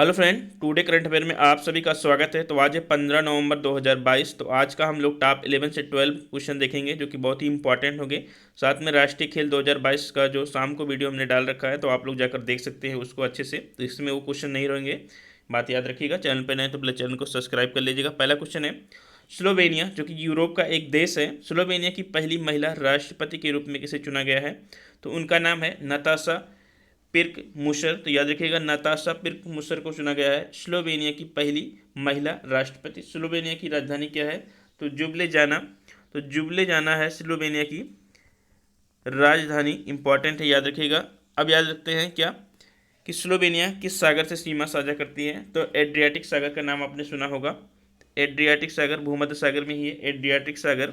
Hello friend, today current affair में आप सभी का स्वागत है। तो आज है 15 नवंबर 2022। तो आज का हम लोग टॉप 11 से 12 क्वेश्चन देखेंगे जो कि बहुत ही इंपॉर्टेंट होंगे। साथ में राष्ट्रीय खेल 2022 का जो शाम को वीडियो हमने डाल रखा है, तो आप लोग जाकर देख सकते हैं उसको अच्छे से। तो इसमें वो क्वेश्चन नहीं रहेंगे, बात याद रखिएगा। चैनल पर नए तो पहले चैनल को सब्सक्राइब कर लीजिएगा। पहला क्वेश्चन है, स्लोवेनिया जो कि यूरोप का एक देश है, स्लोवेनिया की पहली महिला राष्ट्रपति के रूप में किसे चुना गया है? तो उनका नाम है नताशा पिर्क मुशर। तो याद रखिएगा, नताशा पिर्क मुशर को चुना गया है स्लोवेनिया की पहली महिला राष्ट्रपति। स्लोवेनिया की राजधानी क्या है? तो जुबलेजाना। तो जुबलेजाना है स्लोवेनिया की राजधानी, इंपॉर्टेंट है, याद रखिएगा। अब याद रखते हैं क्या कि स्लोवेनिया किस सागर से सीमा साझा करती है? तो एड्रियाटिक सागर का नाम आपने सुना होगा। एड्रियाटिक सागर भूमध्य सागर में ही है, एड्रियाटिक सागर।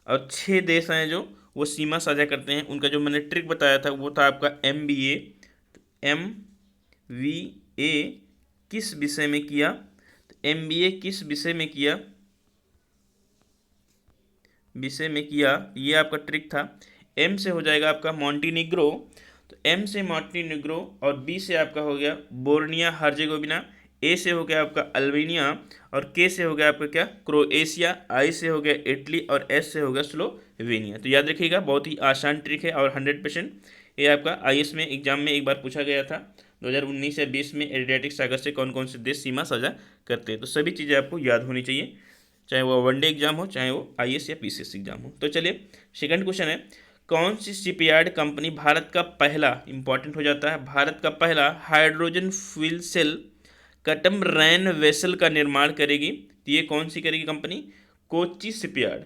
और 6 देश हैं जो वो सीमा साझा करते हैं। उनका जो मैंने ट्रिक बताया था वो था आपका MBA। MVA किस विषय में किया? तो MBA किस विषय में किया, ये आपका ट्रिक था। M से हो जाएगा आपका मॉन्टीनिग्रो। तो M से मॉन्टीनिग्रो, और B से आपका हो गया बोर्निया हर्जेगोविना, A से हो गया आपका अल्बानिया, और K से हो गया आपका क्या, क्रोएशिया, I से हो गया इटली, और S से हो गया स्लोवेनिया। तो याद रखिएगा, बहुत ही आसान ट्रिक है और 100% ये आपका IAS में एग्जाम में एक बार पूछा गया था 2019 या 20 में। एड्रियाटिक सागर से कौन कौन से देश सीमा साझा करते हैं? तो सभी चीज़ें आपको याद होनी चाहिए, चाहे वो वनडे एग्जाम हो, चाहे वो IAS या PCS एग्जाम हो। तो चलिए, सेकंड क्वेश्चन है, कौन सी शिपयार्ड कंपनी भारत का पहला, इंपॉर्टेंट हो जाता है, भारत का पहला hydrogen fuel cell catamaran vessel का निर्माण करेगी? तो ये कौन सी करेगी company? Kochi shipyard.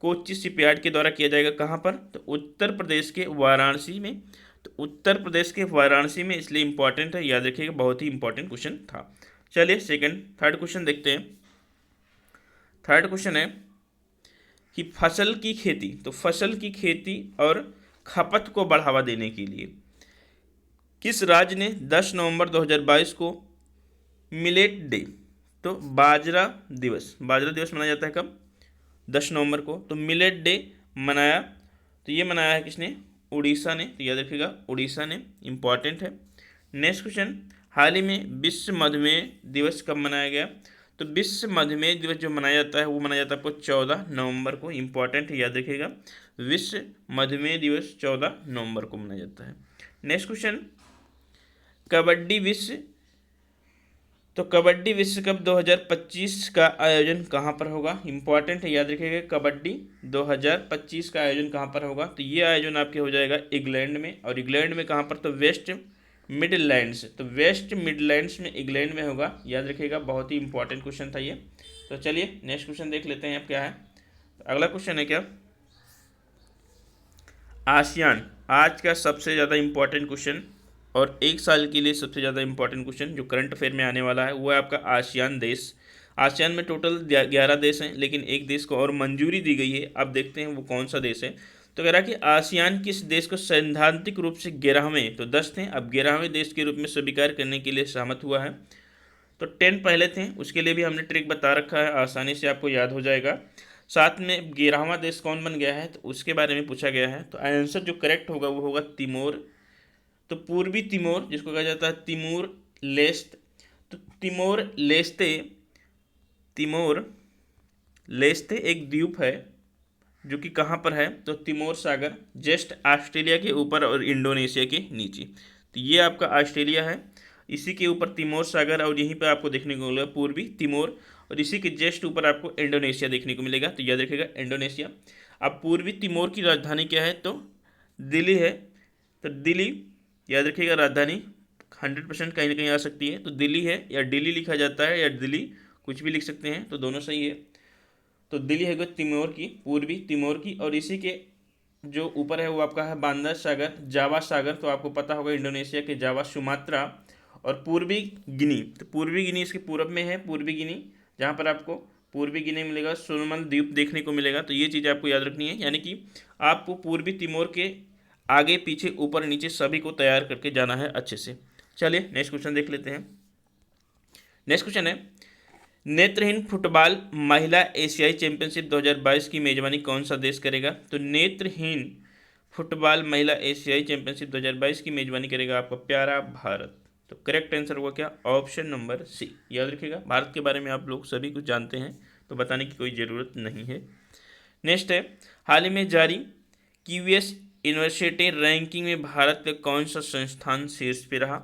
Kochi shipyard के द्वारा किया जाएगा। कहाँ पर? तो उत्तर प्रदेश के वाराणसी में। तो उत्तर प्रदेश के वाराणसी में, इसलिए इंपॉर्टेंट है, याद रखिएगा, बहुत ही इंपॉर्टेंट क्वेश्चन था। चलिए थर्ड क्वेश्चन देखते हैं। थर्ड क्वेश्चन है कि फसल की खेती, तो फसल की खेती और खपत को बढ़ावा देने के लिए किस राज्य ने 10 नवंबर 2022 को मिलेट डे, तो बाजरा दिवस मनाया जाता है कब? 10 नवंबर को। तो मिलेट डे मनाया, तो ये मनाया है किसने? उड़ीसा ने। तो याद रखिएगा, उड़ीसा ने, इंपॉर्टेंट है। नेक्स्ट क्वेश्चन, हाल ही में विश्व मधुमेह दिवस कब मनाया गया? तो विश्व मधुमेह दिवस जो मनाया जाता है वो मनाया जाता है आपको 14 नवंबर को, इंपॉर्टेंट है, याद रखिएगा। विश्व मधुमेह दिवस 14 नवंबर को मनाया जाता है। नेक्स्ट क्वेश्चन, कबड्डी विश्व, तो कबड्डी विश्व कप 2025 का आयोजन कहाँ पर होगा? इंपॉर्टेंट है, याद रखिएगा, कबड्डी 2025 का आयोजन कहाँ पर होगा? तो ये आयोजन आपके हो जाएगा इंग्लैंड में। और इंग्लैंड में कहाँ पर? तो वेस्ट मिडलैंड्स। तो वेस्ट मिडलैंड्स में इंग्लैंड में होगा, याद रखिएगा, बहुत ही इंपॉर्टेंट क्वेश्चन था ये। तो चलिए नेक्स्ट क्वेश्चन देख लेते हैं अब क्या है। तो अगला क्वेश्चन है क्या, आसियान, आज का सबसे ज़्यादा इंपॉर्टेंट क्वेश्चन और एक साल के लिए सबसे ज़्यादा इंपॉर्टेंट क्वेश्चन जो करंट अफेयर में आने वाला है वो है आपका आसियान देश। आसियान में टोटल 11 देश हैं, लेकिन एक देश को और मंजूरी दी गई है। अब देखते हैं वो कौन सा देश है। तो कह रहा है कि आसियान किस देश को सैद्धांतिक रूप से 11वें, तो 10 थे, अब 11वें देश के रूप में स्वीकार करने के लिए सहमत हुआ है। तो 10 पहले थे, उसके लिए भी हमने ट्रिक बता रखा है, आसानी से आपको याद हो जाएगा। साथ में 11वां देश कौन बन गया है, तो उसके बारे में पूछा गया है। तो आंसर जो करेक्ट होगा वो होगा तिमोर। तो पूर्वी तिमोर, जिसको कहा जाता है तिमोर लेस्ट, तो तिमोर लेस्ते एक द्वीप है जो कि कहाँ पर है? तो तिमोर सागर, जस्ट ऑस्ट्रेलिया के ऊपर और इंडोनेशिया के नीचे। तो ये आपका ऑस्ट्रेलिया है, इसी के ऊपर तिमोर सागर, और यहीं पर आपको देखने को मिलेगा पूर्वी तिमोर, और इसी के जस्ट ऊपर आपको इंडोनेशिया देखने को मिलेगा। तो याद रखिएगा, इंडोनेशिया। अब पूर्वी तिमोर की राजधानी क्या है? तो दिल्ली है। तो दिल्ली, याद रखिएगा, राजधानी 100% कहीं ना कहीं आ सकती है। तो दिल्ली है, या दिल्ली लिखा जाता है, या दिल्ली, कुछ भी लिख सकते हैं, तो दोनों सही है। तो दिल्ली है तिमोर की, पूर्वी तिमोर की, और इसी के जो ऊपर है वो आपका है बांदा सागर, जावा सागर, तो आपको पता होगा इंडोनेशिया के जावा, सुमात्रा, और पूर्वी गिनी। तो पूर्वी गिनी इसके पूर्व में है, पूर्वी गिनी, जहाँ पर आपको पूर्वी गिनी मिलेगा, सोलमन द्वीप देखने को मिलेगा। तो ये चीज़ आपको याद रखनी है, यानी कि आपको पूर्वी तिमोर के आगे पीछे ऊपर नीचे सभी को तैयार करके जाना है अच्छे से। चलिए नेक्स्ट क्वेश्चन देख लेते हैं। नेक्स्ट क्वेश्चन है, नेत्रहीन फुटबॉल महिला एशियाई चैंपियनशिप 2022 की मेजबानी कौन सा देश करेगा? तो नेत्रहीन फुटबॉल महिला एशियाई चैंपियनशिप 2022 की मेजबानी करेगा आपका प्यारा भारत। तो करेक्ट आंसर होगा क्या, ऑप्शन नंबर सी। याद रखिएगा, भारत के बारे में आप लोग सभी कुछ जानते हैं तो बताने की कोई ज़रूरत नहीं है। नेक्स्ट है, हाल ही में जारी क्यूएस यूनिवर्सिटी रैंकिंग में भारत का कौन सा संस्थान शीर्ष पे रहा।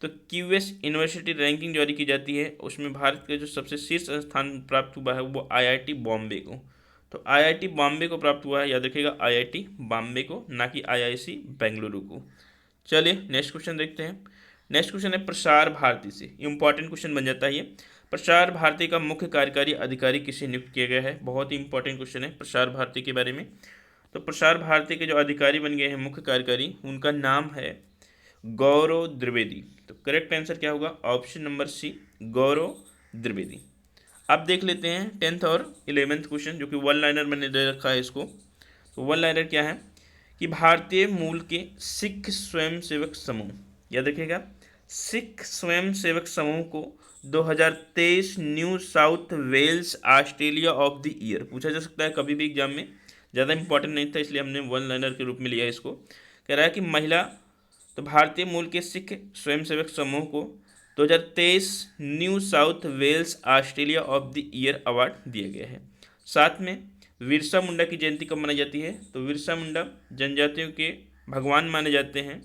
तो क्यूएस यूनिवर्सिटी रैंकिंग जारी की जाती है, उसमें भारत का जो सबसे शीर्ष स्थान प्राप्त हुआ है वो आईआईटी बॉम्बे को। तो आईआईटी बॉम्बे को प्राप्त हुआ है, याद रखिएगा आईआईटी बॉम्बे को, ना कि आईआईसी बेंगलुरु को। चलिए नेक्स्ट क्वेश्चन देखते हैं। नेक्स्ट क्वेश्चन है प्रसार भारती से, इंपॉर्टेंट क्वेश्चन बन जाता है ये। प्रसार भारती का मुख्य कार्यकारी अधिकारी किसे नियुक्त किया गया है, बहुत ही इंपॉर्टेंट क्वेश्चन है प्रसार भारती के बारे में। तो प्रसार भारती के जो अधिकारी बन गए हैं मुख्य कार्यकारी, उनका नाम है गौरव द्विवेदी। तो करेक्ट आंसर क्या होगा, option number C, Gaurav Dwivedi. अब देख लेते हैं 10th और 11th क्वेश्चन, जो कि वन लाइनर मैंने दे रखा है इसको। तो वन लाइनर क्या है कि भारतीय मूल के सिख स्वयंसेवक समूह, याद रखिएगा, सिख स्वयंसेवक समूह को 2023 New South Wales Australia of the year पूछा जा सकता है कभी भी एग्जाम में, ज़्यादा इंपॉर्टेंट नहीं था इसलिए हमने वन लाइनर के रूप में लिया इसको। कह रहा है कि महिला, तो भारतीय मूल के सिख स्वयंसेवक समूह को 2023 New South Wales Australia of the year award दिया गया है। साथ में बिरसा मुंडा की जयंती कब मनाई जाती है, तो बिरसा मुंडा जनजातियों के भगवान माने जाते हैं,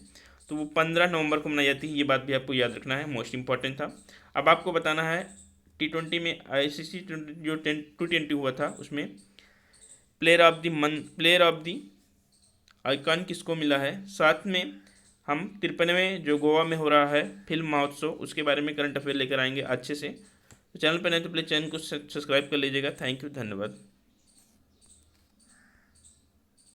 तो वो 15 नवंबर को मनाई जाती है। ये बात भी आपको याद रखना है, मोस्ट इंपॉर्टेंट था। अब आपको बताना है T20 में आईसीसी जो T20 हुआ था उसमें प्लेयर ऑफ द आइकॉन किसको मिला है। साथ में हम 53वें जो गोवा में हो रहा है फिल्म महोत्सव, उसके बारे में करंट अफेयर लेकर आएंगे अच्छे से। तो चैनल पर नहीं तो प्लीज़ चैनल को सब्सक्राइब कर लीजिएगा। थैंक यू, धन्यवाद।